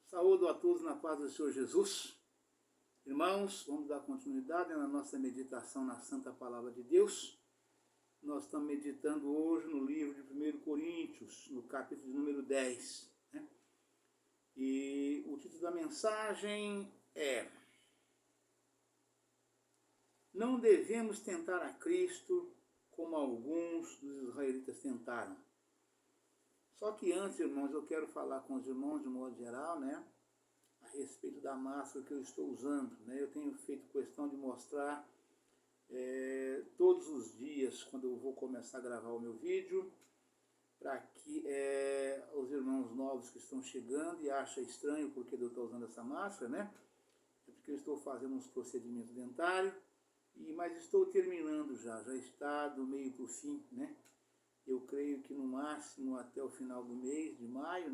Saúdo a todos na paz do Senhor Jesus. Irmãos, vamos dar continuidade na nossa meditação na Santa Palavra de Deus. Nós estamos meditando hoje no livro de 1 Coríntios, no capítulo número 10. E o título da mensagem é: Não devemos tentar a Cristo como alguns dos israelitas tentaram. Só que antes, irmãos, eu quero falar com os irmãos de modo geral, a respeito da máscara que eu estou usando. Eu tenho feito questão de mostrar todos os dias, quando eu vou começar a gravar o meu vídeo, para que os irmãos novos que estão chegando e acham estranho porque eu estou usando essa máscara, é porque eu estou fazendo uns procedimentos dentários, mas estou terminando já está do meio para o fim, Eu creio que no máximo até o final do mês de maio,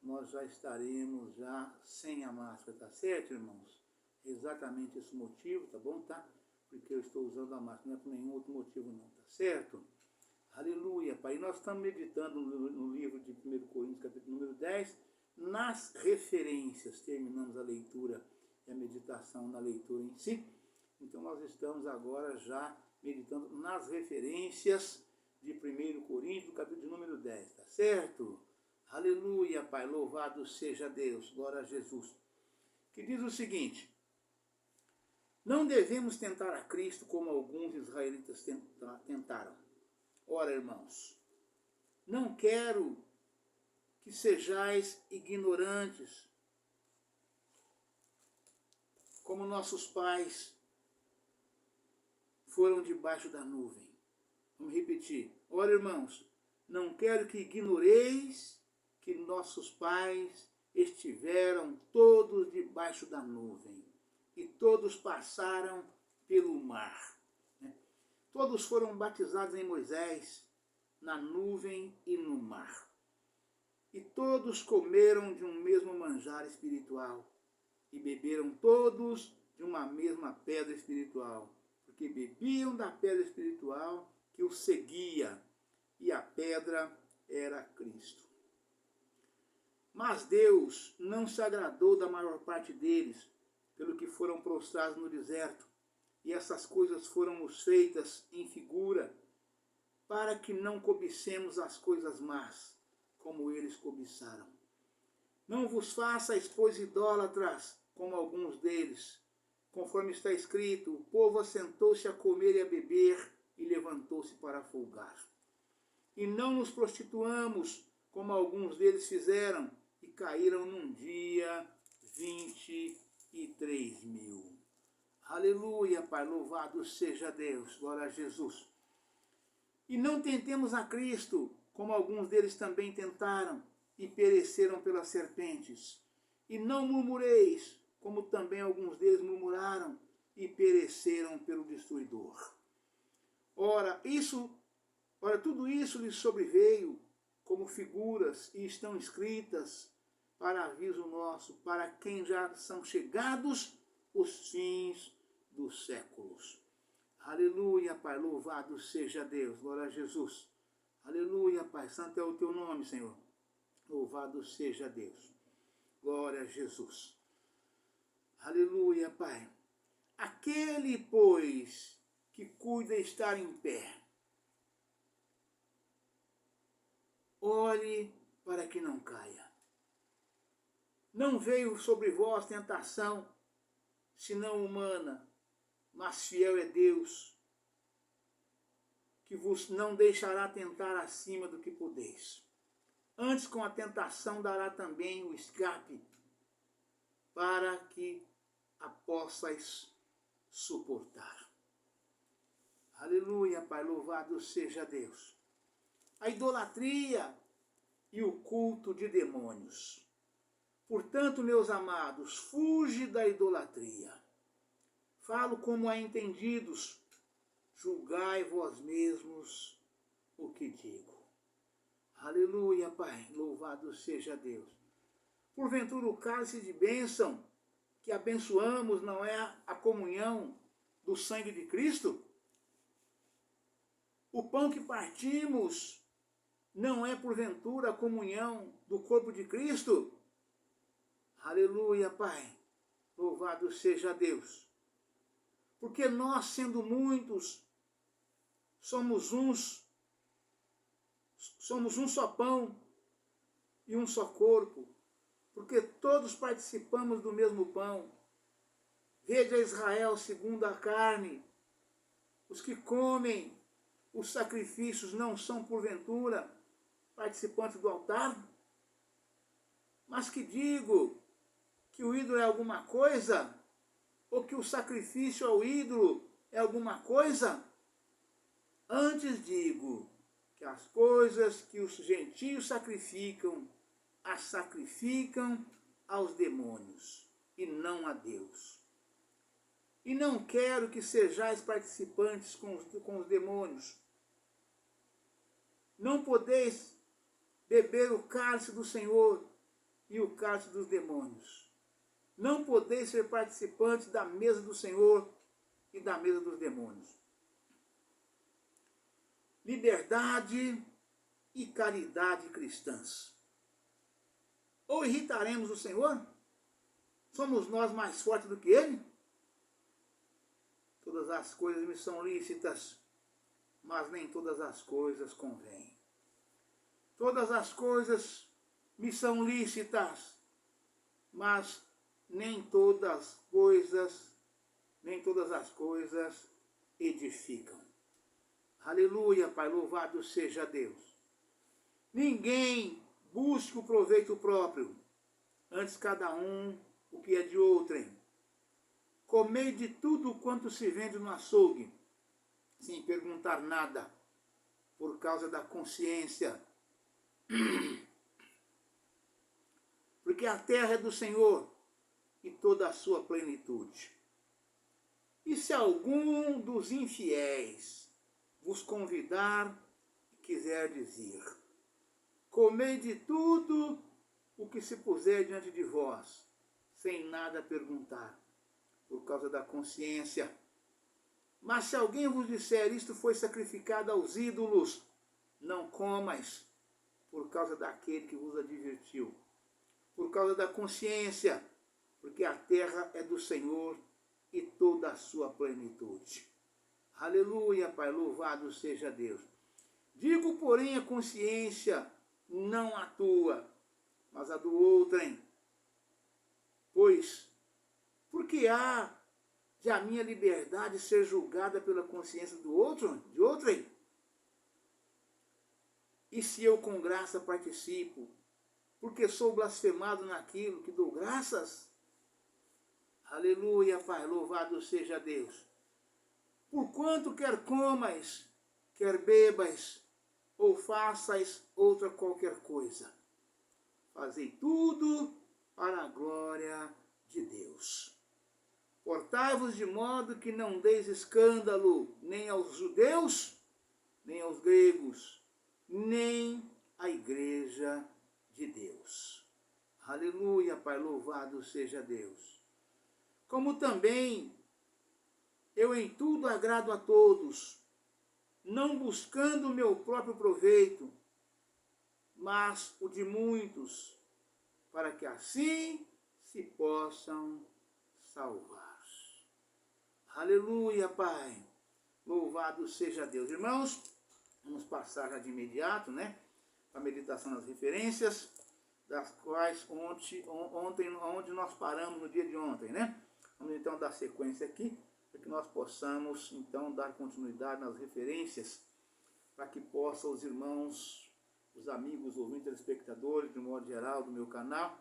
nós já estaremos já sem a máscara, tá certo, irmãos? É exatamente esse o motivo, tá bom, tá? Porque eu estou usando a máscara, não é por nenhum outro motivo não, tá certo? Aleluia, Pai. E nós estamos meditando no livro de 1 Coríntios, capítulo número 10, nas referências. Terminamos a leitura e a meditação na leitura em si. Então nós estamos agora já meditando nas referências de 1 Coríntios, capítulo número 10, tá certo? Aleluia, Pai, louvado seja Deus, glória a Jesus. Que diz o seguinte: não devemos tentar a Cristo como alguns israelitas tentaram. Ora, irmãos, não quero que sejais ignorantes, como nossos pais foram debaixo da nuvem. Vamos repetir. Ora, irmãos, não quero que ignoreis que nossos pais estiveram todos debaixo da nuvem e todos passaram pelo mar. Todos foram batizados em Moisés, na nuvem e no mar. E todos comeram de um mesmo manjar espiritual e beberam todos de uma mesma pedra espiritual, porque bebiam da pedra espiritual que os seguia, e a pedra era Cristo. Mas Deus não se agradou da maior parte deles, pelo que foram prostrados no deserto, e essas coisas foram nos feitas em figura, para que não cobicemos as coisas más, como eles cobiçaram. Não vos façais, pois, idólatras, como alguns deles. Conforme está escrito, o povo assentou-se a comer e a beber, e levantou-se para folgar. E não nos prostituamos, como alguns deles fizeram, e caíram num dia 23.000. Aleluia, Pai, louvado seja Deus, glória a Jesus. E não tentemos a Cristo, como alguns deles também tentaram, e pereceram pelas serpentes. E não murmureis, como também alguns deles murmuraram, e pereceram pelo destruidor. Ora, tudo isso lhes sobreveio como figuras e estão escritas para aviso nosso, para quem já são chegados os fins dos séculos. Aleluia, Pai, louvado seja Deus, glória a Jesus. Aleluia, Pai, santo é o teu nome, Senhor. Louvado seja Deus, glória a Jesus. Aleluia, Pai. Aquele, pois, que cuida estar em pé, olhe para que não caia. Não veio sobre vós tentação, senão humana, mas fiel é Deus, que vos não deixará tentar acima do que podeis. Antes, com a tentação, dará também o escape, para que a possais suportar. Aleluia, Pai, louvado seja Deus. A idolatria e o culto de demônios. Portanto, meus amados, fuge da idolatria. Falo como a entendidos, julgai vós mesmos o que digo. Aleluia, Pai, louvado seja Deus. Porventura o cálice de bênção que abençoamos não é a comunhão do sangue de Cristo? O pão que partimos não é porventura a comunhão do corpo de Cristo? Aleluia, Pai. Louvado seja Deus. Porque nós, sendo muitos, somos um só pão e um só corpo. Porque todos participamos do mesmo pão. Veja Israel segundo a carne. Os que comem os sacrifícios não são, porventura, participantes do altar? Mas que digo que o ídolo é alguma coisa? Ou que o sacrifício ao ídolo é alguma coisa? Antes digo que as coisas que os gentios sacrificam, as sacrificam aos demônios e não a Deus. E não quero que sejais participantes com os demônios. Não podeis beber o cálice do Senhor e o cálice dos demônios. Não podeis ser participantes da mesa do Senhor e da mesa dos demônios. Liberdade e caridade cristãs. Ou irritaremos o Senhor? Somos nós mais fortes do que Ele? Todas as coisas me são lícitas, mas nem todas as coisas convêm. Todas as coisas me são lícitas, mas nem todas as coisas edificam. Aleluia, Pai, louvado seja Deus. Ninguém busque o proveito próprio, antes cada um o que é de outrem. Comei de tudo quanto se vende no açougue, sem perguntar nada, por causa da consciência. Porque a terra é do Senhor e toda a sua plenitude. E se algum dos infiéis vos convidar e quiserdes ir, comei de tudo o que se puser diante de vós, sem nada perguntar, por causa da consciência. Mas se alguém vos disser, isto foi sacrificado aos ídolos, não comais, por causa daquele que vos advertiu, por causa da consciência, porque a terra é do Senhor e toda a sua plenitude. Aleluia, Pai, louvado seja Deus. Digo, porém, a consciência, não a tua, mas a do outrem. Pois, porque há de a minha liberdade ser julgada pela consciência do outro, de outrem? E se eu com graça participo, porque sou blasfemado naquilo que dou graças? Aleluia, Pai, louvado seja Deus. Porquanto quer comais, quer bebais, ou façais outra qualquer coisa, fazei tudo para a glória de Deus. Portai-vos de modo que não deis escândalo nem aos judeus, nem aos gregos, nem à igreja de Deus. Aleluia, Pai, louvado seja Deus. Como também eu em tudo agrado a todos, não buscando o meu próprio proveito, mas o de muitos, para que assim se possam salvar. Aleluia, Pai. Louvado seja Deus. Irmãos, vamos passar já de imediato, né? A meditação das referências, das quais onde nós paramos no dia de ontem, né? Vamos então dar sequência aqui, para que nós possamos então dar continuidade nas referências, para que possam os irmãos, os amigos, ouvintes, telespectadores, de um modo geral, do meu canal,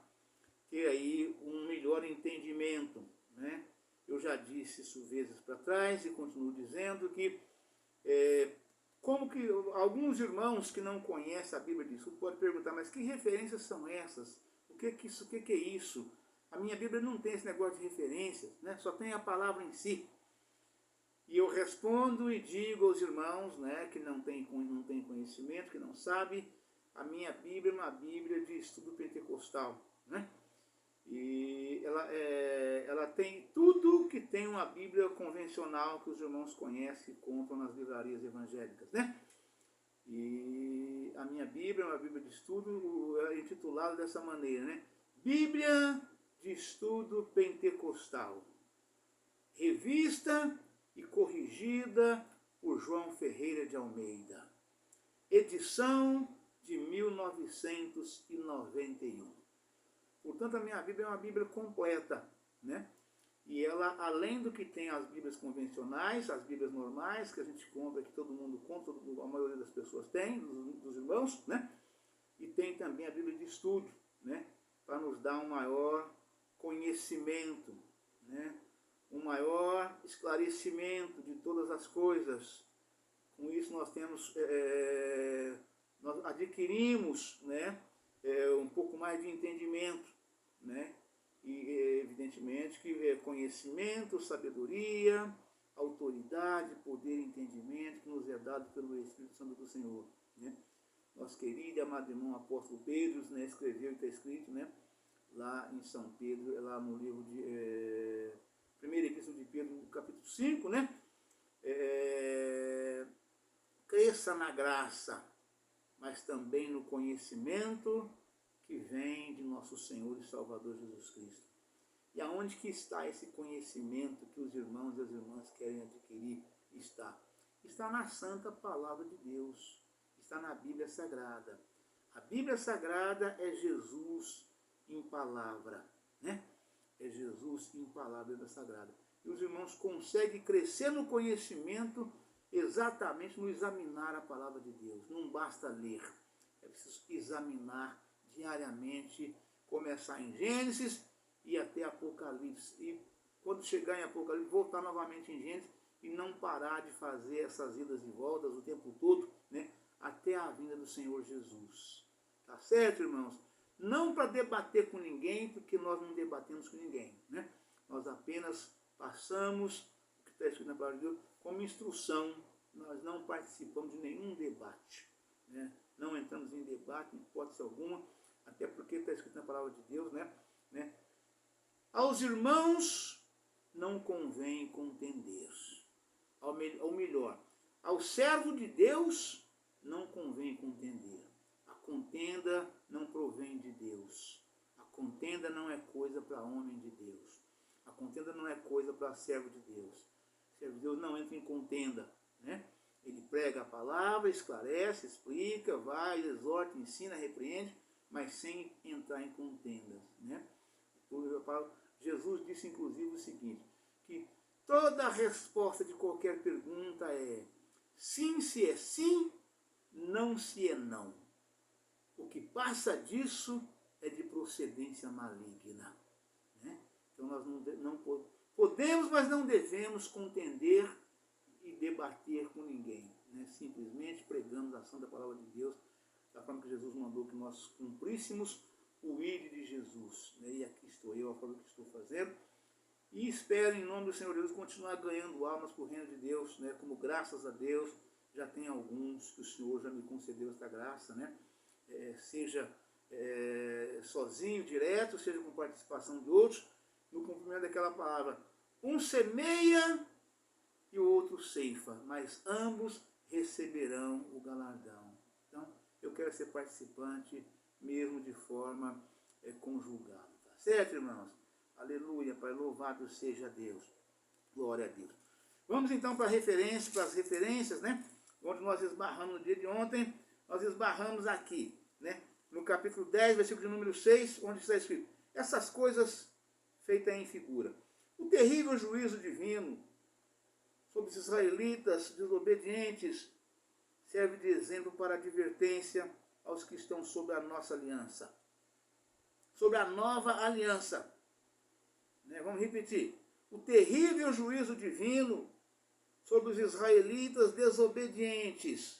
ter aí um melhor entendimento, né? Eu já disse isso vezes para trás e continuo dizendo que como que alguns irmãos que não conhecem a Bíblia disso podem perguntar, mas que referências são essas? O que é isso? A minha Bíblia não tem esse negócio de referências, né? Só tem a palavra em si. E eu respondo e digo aos irmãos, né, que não tem conhecimento, que não sabe, a minha Bíblia é uma Bíblia de estudo pentecostal, né? E ela tem tudo que tem uma Bíblia convencional que os irmãos conhecem e compram nas livrarias evangélicas, né? E a minha Bíblia é uma Bíblia de estudo intitulada dessa maneira, né? Bíblia de Estudo Pentecostal, revista e corrigida por João Ferreira de Almeida, edição de 1991. Portanto, a minha Bíblia é uma Bíblia completa, né? E ela, além do que tem as Bíblias convencionais, as Bíblias normais, que a gente compra, que todo mundo compra, a maioria das pessoas tem, dos irmãos, né? E tem também a Bíblia de estudo, né? Para nos dar um maior conhecimento, né? Um maior esclarecimento de todas as coisas. Com isso nós temos, nós adquirimos, né? Um pouco mais de entendimento, né? E evidentemente que conhecimento, sabedoria, autoridade, poder e entendimento que nos é dado pelo Espírito Santo do Senhor, né? Nosso querido e amado irmão apóstolo Pedro, né, escreveu e está escrito, né, lá em São Pedro, lá no livro de primeira epístola de Pedro, capítulo 5, né? Cresça na graça, mas também no conhecimento que vem de nosso Senhor e Salvador Jesus Cristo. E aonde que está esse conhecimento que os irmãos e as irmãs querem adquirir? Está na santa palavra de Deus, está na Bíblia Sagrada. A Bíblia Sagrada é Jesus em palavra, né? É Jesus em palavra da Sagrada. E os irmãos conseguem crescer no conhecimento exatamente no examinar a palavra de Deus. Não basta ler, é preciso examinar diariamente, começar em Gênesis e até Apocalipse. E quando chegar em Apocalipse, voltar novamente em Gênesis e não parar de fazer essas idas e voltas o tempo todo, né? Até a vinda do Senhor Jesus. Tá certo, irmãos? Não para debater com ninguém, porque nós não debatemos com ninguém, né? Nós apenas passamos o que está escrito na palavra de Deus como instrução. Nós não participamos de nenhum debate, né? Não entramos em debate, em hipótese alguma, até porque está escrito na palavra de Deus, né? Aos irmãos não convém contender. Ou melhor, ao servo de Deus não convém contender. A contenda não provém de Deus. A contenda não é coisa para homem de Deus. A contenda não é coisa para servo de Deus. O servo de Deus não entra em contenda, né? Ele prega a palavra, esclarece, explica, vai, exorta, ensina, repreende, mas sem entrar em contendas, né? Jesus disse inclusive o seguinte, que toda a resposta de qualquer pergunta é sim se é sim, não se é não. O que passa disso é de procedência maligna, né? Então nós não podemos, mas não devemos contender e debater com ninguém, né? Simplesmente pregamos a santa palavra de Deus, da forma que Jesus mandou que nós cumpríssemos o ide de Jesus, né? E aqui estou eu, a forma que estou fazendo, e espero em nome do Senhor Jesus continuar ganhando almas para o reino de Deus, né? Como graças a Deus já tem alguns que o Senhor já me concedeu esta graça, né? Seja sozinho, direto, seja com participação de outros, no cumprimento daquela palavra. Um semeia e o outro ceifa, mas ambos receberão o galardão. Então, eu quero ser participante mesmo de forma conjugada. Tá certo, irmãos? Aleluia, Pai, louvado seja Deus. Glória a Deus. Vamos então para as referências, né? Onde nós esbarramos no dia de ontem, nós esbarramos aqui, né? No capítulo 10, versículo de número 6, onde está escrito: essas coisas feitas em figura. O terrível juízo divino sobre os israelitas desobedientes serve de exemplo para advertência aos que estão sob a nossa aliança. Sobre a nova aliança. Né? Vamos repetir. O terrível juízo divino sobre os israelitas desobedientes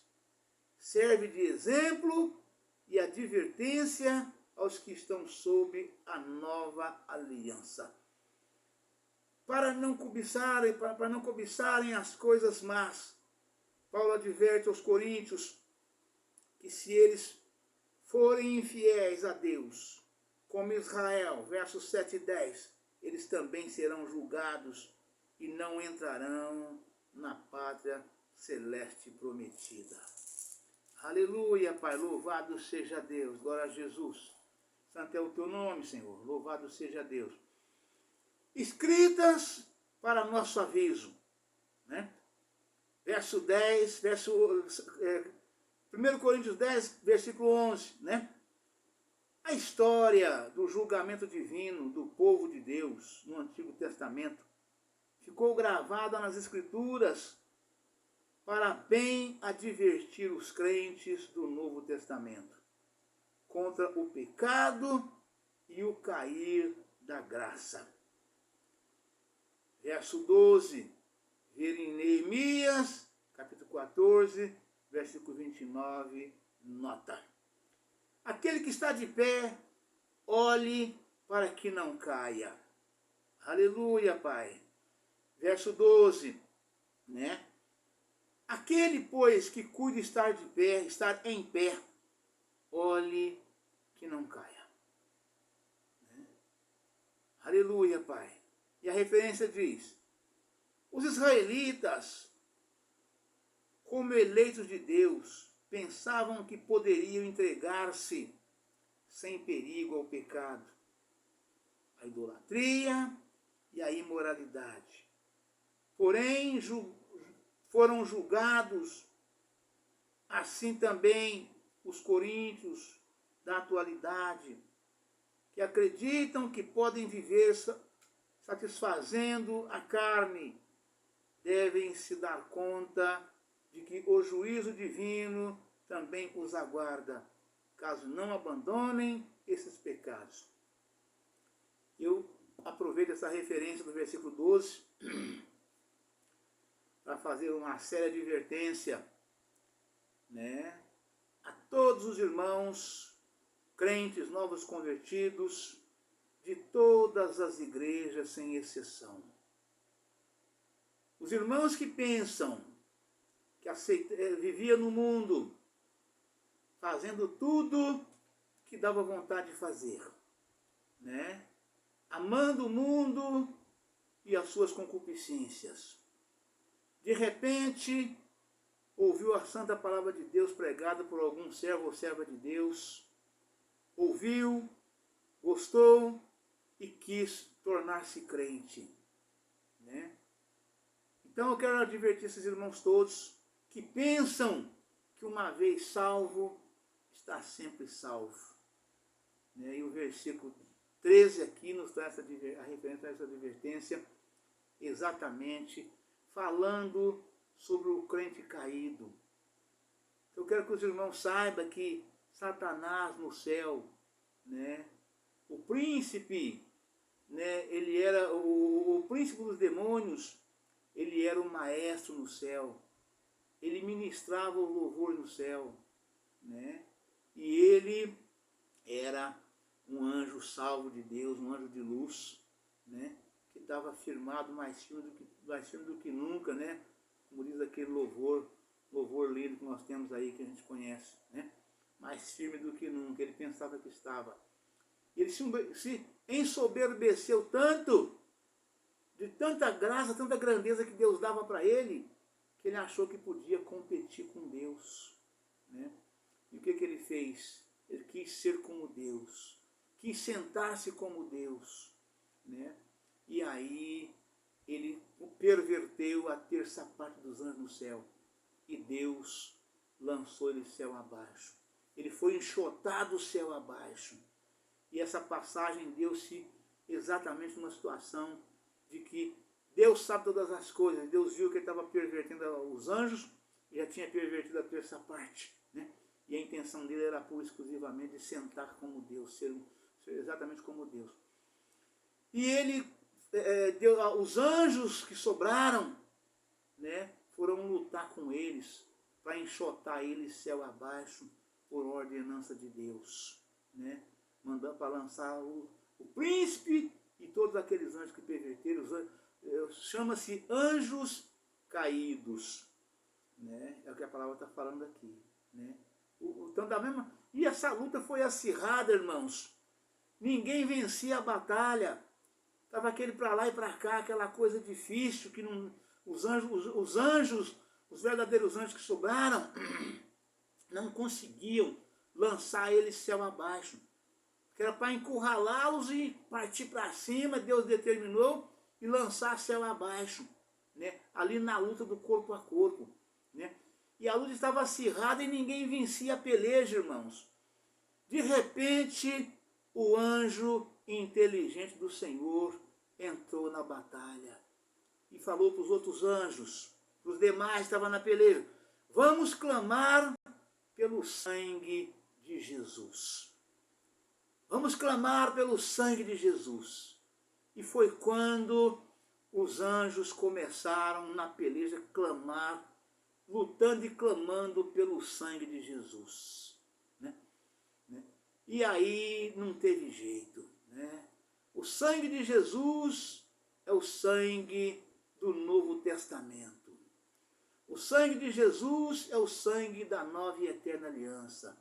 serve de exemplo e advertência aos que estão sob a nova aliança. Para não cobiçarem as coisas más, Paulo adverte aos coríntios que se eles forem infiéis a Deus, como Israel, versos 7 e 10, eles também serão julgados e não entrarão na pátria celeste prometida. Aleluia, Pai, louvado seja Deus, glória a Jesus. Santo é o teu nome, Senhor. Louvado seja Deus. Escritas para nosso aviso, né? Verso 10, 1 Coríntios 10, versículo 11, né? A história do julgamento divino do povo de Deus no Antigo Testamento ficou gravada nas Escrituras para bem advertir os crentes do Novo Testamento contra o pecado e o cair da graça. Verso 12, ver em Neemias, capítulo 14, versículo 29, nota. Aquele que está de pé, olhe para que não caia. Aleluia, Pai. Verso 12, né? Aquele, pois, que cuide estar de pé, estar em pé, olhe que não caia. Né? Aleluia, Pai. E a referência diz, os israelitas, como eleitos de Deus, pensavam que poderiam entregar-se sem perigo ao pecado, à idolatria e à imoralidade. Porém, foram julgados, assim também os coríntios da atualidade, que acreditam que podem viver satisfazendo a carne, devem se dar conta de que o juízo divino também os aguarda, caso não abandonem esses pecados. Eu aproveito essa referência do versículo 12 para fazer uma séria advertência, né, a todos os irmãos, crentes, novos convertidos, de todas as igrejas, sem exceção. Os irmãos que pensam que vivia no mundo, fazendo tudo que dava vontade de fazer, né? Amando o mundo e as suas concupiscências. De repente, ouviu a santa palavra de Deus pregada por algum servo ou serva de Deus, ouviu, gostou e quis tornar-se crente, né? Então eu quero advertir esses irmãos todos que pensam que uma vez salvo, está sempre salvo. Né? E o versículo 13 aqui nos traz a referência a essa advertência, exatamente falando sobre o crente caído. Eu quero que os irmãos saibam que Satanás no céu, né, o príncipe, né, ele era o príncipe dos demônios, ele era o maestro no céu. Ele ministrava o louvor no céu, né? E ele era um anjo salvo de Deus, um anjo de luz, né? Que estava firmado mais firme do que nunca, né? Como diz aquele louvor lindo que nós temos aí, que a gente conhece, né? Mais firme do que nunca, ele pensava que estava. Ele se ensoberbeceu tanto, de tanta graça, tanta grandeza que Deus dava para ele, que ele achou que podia competir com Deus, né? E o que ele fez? Ele quis ser como Deus, quis sentar-se como Deus, né? E aí ele perverteu a terça parte dos anjos no céu, e Deus lançou ele céu abaixo. Ele foi enxotado o céu abaixo. E essa passagem deu-se exatamente numa situação de que Deus sabe todas as coisas. Deus viu que ele estava pervertendo os anjos e já tinha pervertido a terça parte, né? E a intenção dele era pura e exclusivamente de sentar como Deus, ser exatamente como Deus. E ele, os anjos que sobraram, né, foram lutar com eles para enxotar eles céu abaixo por ordenança de Deus, né? Mandando para lançar o príncipe e todos aqueles anjos que perverteram, chama-se anjos caídos, né? É o que a palavra está falando aqui, né? Então, e essa luta foi acirrada, irmãos. Ninguém vencia a batalha. Estava aquele para lá e para cá, aquela coisa difícil que não, os anjos, os verdadeiros anjos que sobraram, não conseguiam lançar eles céu abaixo. que era para encurralá-los e partir para cima, Deus determinou, e lançar céu abaixo, né? Ali na luta do corpo a corpo, né? E a luta estava acirrada e ninguém vencia a peleja, irmãos. De repente, o anjo inteligente do Senhor entrou na batalha e falou para os outros anjos, para os demais que estavam na peleja: vamos clamar pelo sangue de Jesus. Vamos clamar pelo sangue de Jesus. E foi quando os anjos começaram na peleja a clamar, lutando e clamando pelo sangue de Jesus. Né? E aí não teve jeito. Né? O sangue de Jesus é o sangue do Novo Testamento. O sangue de Jesus é o sangue da nova e eterna aliança.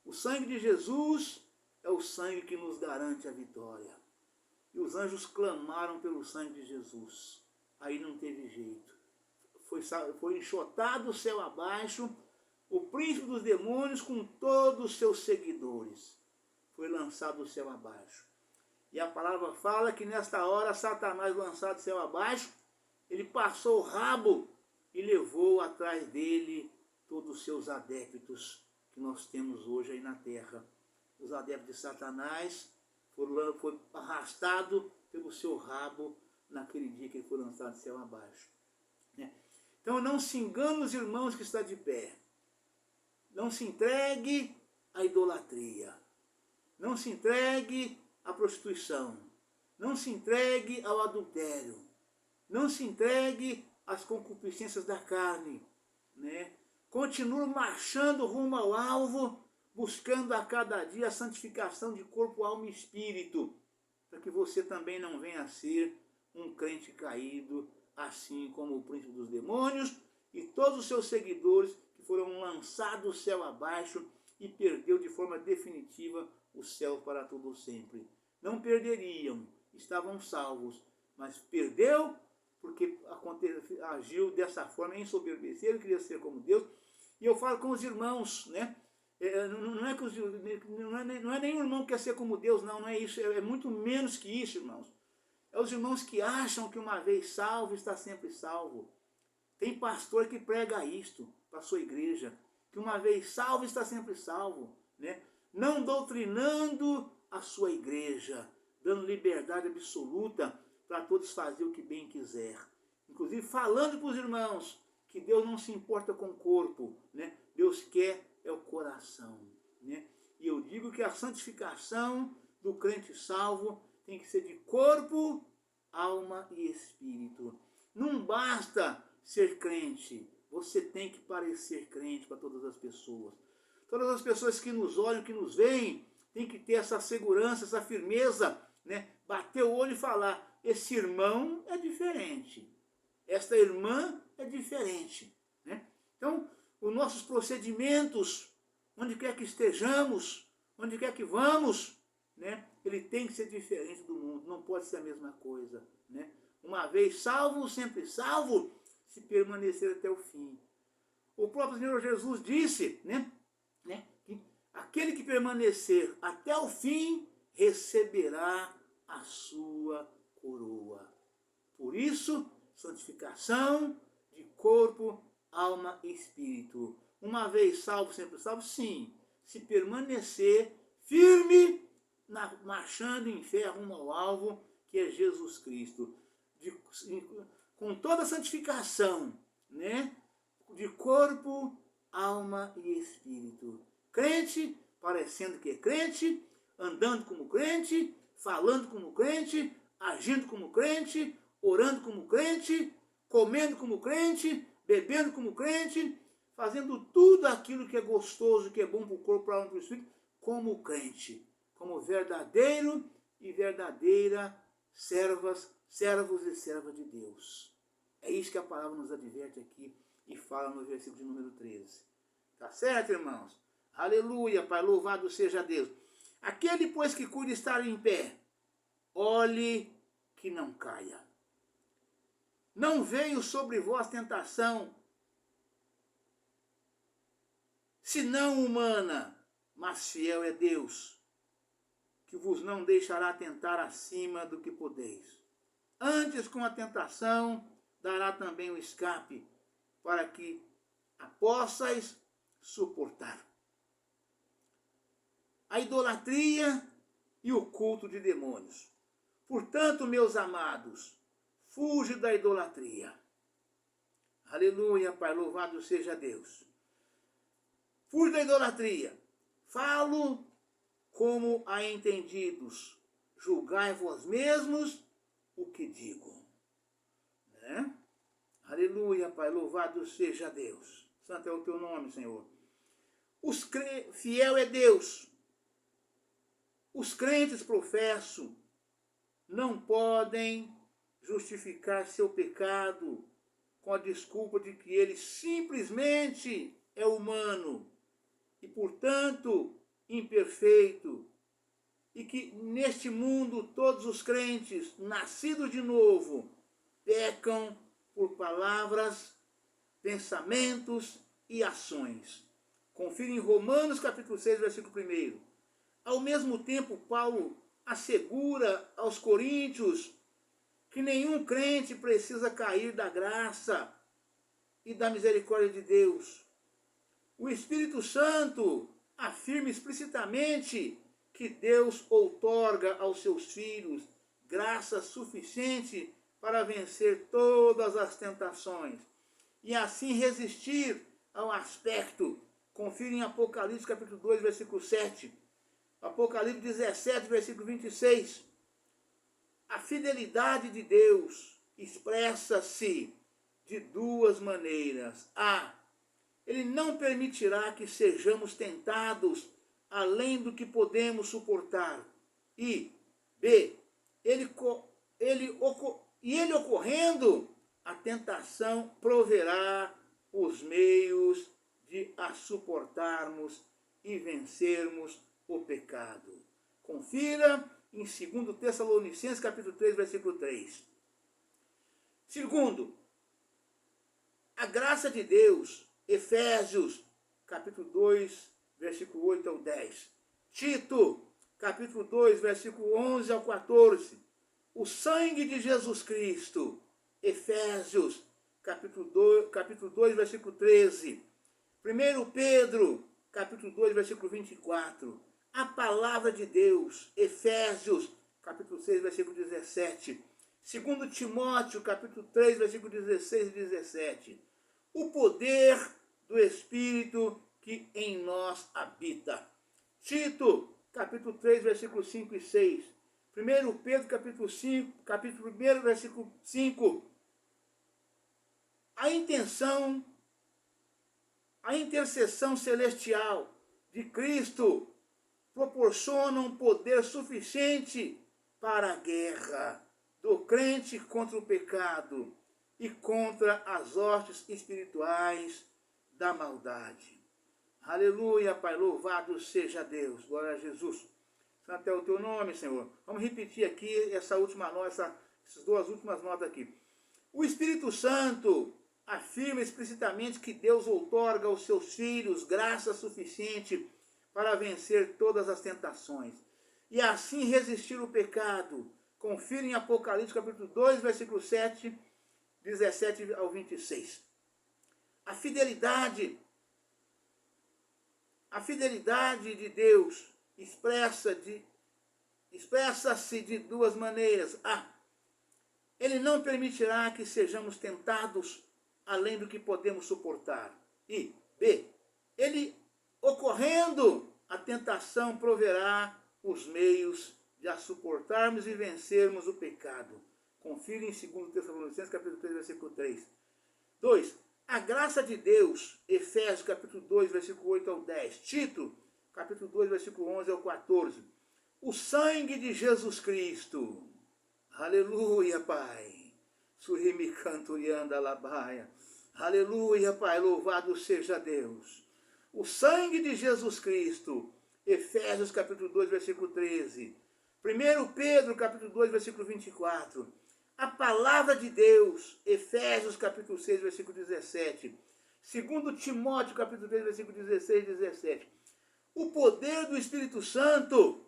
O sangue de Jesus é o sangue que nos garante a vitória. E os anjos clamaram pelo sangue de Jesus. Aí não teve jeito. Foi enxotado o céu abaixo, o príncipe dos demônios com todos os seus seguidores. Foi lançado o céu abaixo. E a palavra fala que nesta hora Satanás, lançado o céu abaixo, ele passou o rabo e levou atrás dele todos os seus adeptos que nós temos hoje aí na terra. Os adeptos de Satanás foi arrastado pelo seu rabo naquele dia que ele foi lançado do céu abaixo. Então não se engane os irmãos que estão de pé. Não se entregue à idolatria. Não se entregue à prostituição. Não se entregue ao adultério. Não se entregue às concupiscências da carne. Né? Continue marchando rumo ao alvo, buscando a cada dia a santificação de corpo, alma e espírito, para que você também não venha a ser um crente caído, assim como o príncipe dos demônios e todos os seus seguidores que foram lançados do céu abaixo e perdeu de forma definitiva o céu para todo sempre. Não perderiam, estavam salvos, mas perdeu porque agiu dessa forma, ensoberbeceram, queria ser como Deus. E eu falo com os irmãos, né? Não é nenhum irmão que quer ser como Deus, não é isso, é muito menos que isso, irmãos. É os irmãos que acham que uma vez salvo, está sempre salvo. Tem pastor que prega isto para a sua igreja, que uma vez salvo, está sempre salvo. Né? Não doutrinando a sua igreja, dando liberdade absoluta para todos fazer o que bem quiser. Inclusive falando para os irmãos que Deus não se importa com o corpo, né? Deus quer é o coração. Né? E eu digo que a santificação do crente salvo tem que ser de corpo, alma e espírito. Não basta ser crente, você tem que parecer crente para todas as pessoas. Todas as pessoas que nos olham, que nos veem, tem que ter essa segurança, essa firmeza, né? Bater o olho e falar, esse irmão é diferente, esta irmã é diferente. Né? Então, os nossos procedimentos, onde quer que estejamos, onde quer que vamos, né? Ele tem que ser diferente do mundo, não pode ser a mesma coisa. Né? Uma vez salvo, sempre salvo, se permanecer até o fim. O próprio Senhor Jesus disse, né? Que aquele que permanecer até o fim receberá a sua coroa. Por isso, santificação de corpo, alma e espírito. Uma vez salvo, sempre salvo, sim. Se permanecer firme, marchando em fé rumo ao alvo, que é Jesus Cristo. Com toda a santificação, né? De corpo, alma e espírito. Crente, parecendo que é crente, andando como crente, falando como crente, agindo como crente, orando como crente, comendo como crente, bebendo como crente, fazendo tudo aquilo que é gostoso, que é bom para o corpo, para a alma e para o espírito, como crente, como verdadeiro e verdadeira servos e servas de Deus. É isso que a palavra nos adverte aqui e fala no versículo de número 13. Tá certo, irmãos? Aleluia, Pai, louvado seja Deus. Aquele, pois, que cuida estar em pé, olhe que não caia. Não veio sobre vós tentação, senão humana, mas fiel é Deus, que vos não deixará tentar acima do que podeis. Antes, com a tentação, dará também o escape, para que a possais suportar. A idolatria e o culto de demônios. Portanto, meus amados, fuge da idolatria. Aleluia, Pai, louvado seja Deus. Fuge da idolatria. Falo como a entendidos. Julgai vós mesmos o que digo. Né? Aleluia, Pai, louvado seja Deus. Santo é o teu nome, Senhor. Fiel é Deus. Os crentes, professo, não podem justificar seu pecado com a desculpa de que ele simplesmente é humano e, portanto, imperfeito, e que neste mundo todos os crentes, nascidos de novo, pecam por palavras, pensamentos e ações. Confira em Romanos capítulo 6, versículo 1. Ao mesmo tempo, Paulo assegura aos coríntios que nenhum crente precisa cair da graça e da misericórdia de Deus. O Espírito Santo afirma explicitamente que Deus outorga aos seus filhos graça suficiente para vencer todas as tentações e assim resistir ao aspecto. Confira em Apocalipse capítulo 2, versículo 7. Apocalipse 17, versículo 26. A fidelidade de Deus expressa-se de duas maneiras. A. Ele não permitirá que sejamos tentados além do que podemos suportar. E B. Ele ocorrendo, a tentação proverá os meios de a suportarmos e vencermos o pecado. Confira em 2 Tessalonicenses capítulo 3, versículo 3. Segundo, a graça de Deus, Efésios capítulo 2, versículo 8 ao 10. Tito, capítulo 2, versículo 11 ao 14. O sangue de Jesus Cristo, Efésios capítulo 2, versículo 13. 1 Pedro, capítulo 2, versículo 24. A palavra de Deus, Efésios, capítulo 6, versículo 17. 2 Timóteo, capítulo 3, versículo 16 e 17. O poder do Espírito que em nós habita. Tito, capítulo 3, versículo 5 e 6. 1 Pedro, capítulo 1, versículo 5. A intercessão celestial de Cristo proporciona um poder suficiente para a guerra do crente contra o pecado e contra as hostes espirituais da maldade. Aleluia, Pai, louvado seja Deus. Glória a Jesus. Santo é o teu nome, Senhor. Vamos repetir aqui essas duas últimas notas aqui. O Espírito Santo afirma explicitamente que Deus outorga aos seus filhos graça suficiente para vencer todas as tentações e assim resistir o pecado. Confira em Apocalipse capítulo 2, versículo 7, 17 ao 26. A fidelidade de Deus expressa-se de duas maneiras. A. Ele não permitirá que sejamos tentados além do que podemos suportar. E B. Ele, ocorrendo a tentação, proverá os meios de a suportarmos e vencermos o pecado. Confira em 2 Tessalonicenses capítulo 3, versículo 3. 2. A graça de Deus, Efésios capítulo 2, versículo 8 ao 10. Tito, capítulo 2, versículo 11 ao 14. O sangue de Jesus Cristo. Aleluia, Pai. Surimi canturianda labaia. Aleluia, Pai, louvado seja Deus. O sangue de Jesus Cristo. Efésios capítulo 2, versículo 13. 1 Pedro capítulo 2, versículo 24. A palavra de Deus, Efésios capítulo 6, versículo 17. 2 Timóteo capítulo 3, versículo 16 e 17. O poder do Espírito Santo,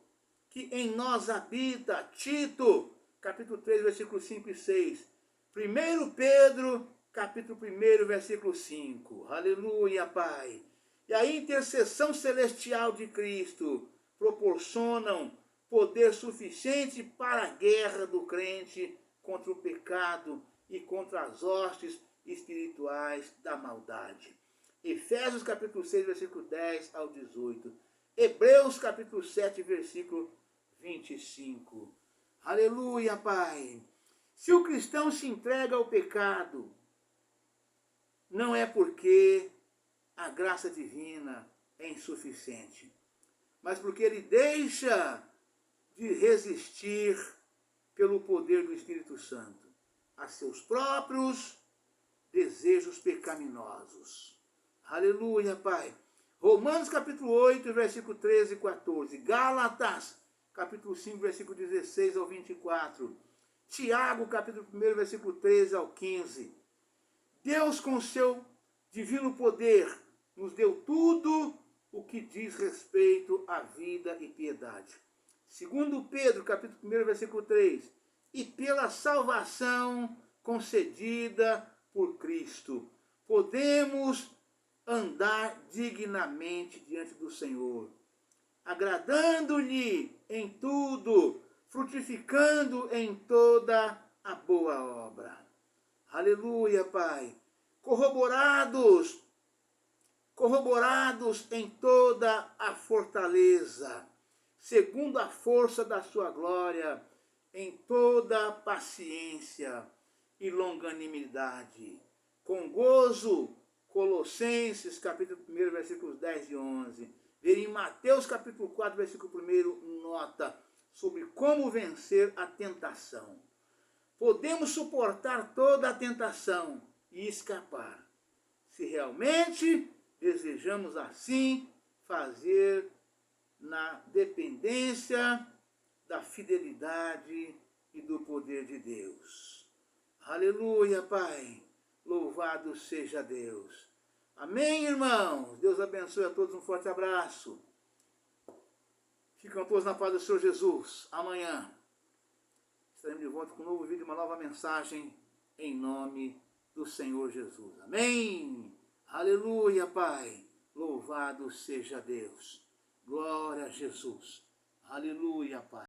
que que em nós habita. Tito, capítulo 3, versículos 5 e 6. 1 Pedro, capítulo 1, versículo 5. Aleluia, Pai. E a intercessão celestial de Cristo proporcionam poder suficiente para a guerra do crente contra o pecado e contra as hostes espirituais da maldade. Efésios capítulo 6, versículo 10 ao 18. Hebreus capítulo 7, versículo 25. Aleluia, Pai. Se o cristão se entrega ao pecado, não é porque a graça divina é insuficiente, mas porque ele deixa de resistir pelo poder do Espírito Santo a seus próprios desejos pecaminosos. Aleluia, Pai. Romanos capítulo 8, versículo 13 e 14. Gálatas capítulo 5, versículo 16 ao 24. Tiago capítulo 1, versículo 13 ao 15. Deus, com seu divino poder, nos deu tudo o que diz respeito à vida e piedade. Segundo Pedro, capítulo 1, versículo 3. E pela salvação concedida por Cristo, podemos andar dignamente diante do Senhor, agradando-lhe em tudo, frutificando em toda a boa obra. Aleluia, Pai. Corroborados em toda a fortaleza, segundo a força da sua glória, em toda a paciência e longanimidade, com gozo. Colossenses, capítulo 1, versículos 10 e 11. Ver em Mateus, capítulo 4, versículo 1, nota sobre como vencer a tentação. Podemos suportar toda a tentação e escapar, se realmente desejamos assim fazer na dependência da fidelidade e do poder de Deus. Aleluia, Pai. Louvado seja Deus. Amém, irmãos? Deus abençoe a todos. Um forte abraço. Ficam todos na paz do Senhor Jesus. Amanhã estaremos de volta com um novo vídeo, uma nova mensagem em nome do Senhor Jesus. Amém. Aleluia, Pai. Louvado seja Deus. Glória a Jesus. Aleluia, Pai.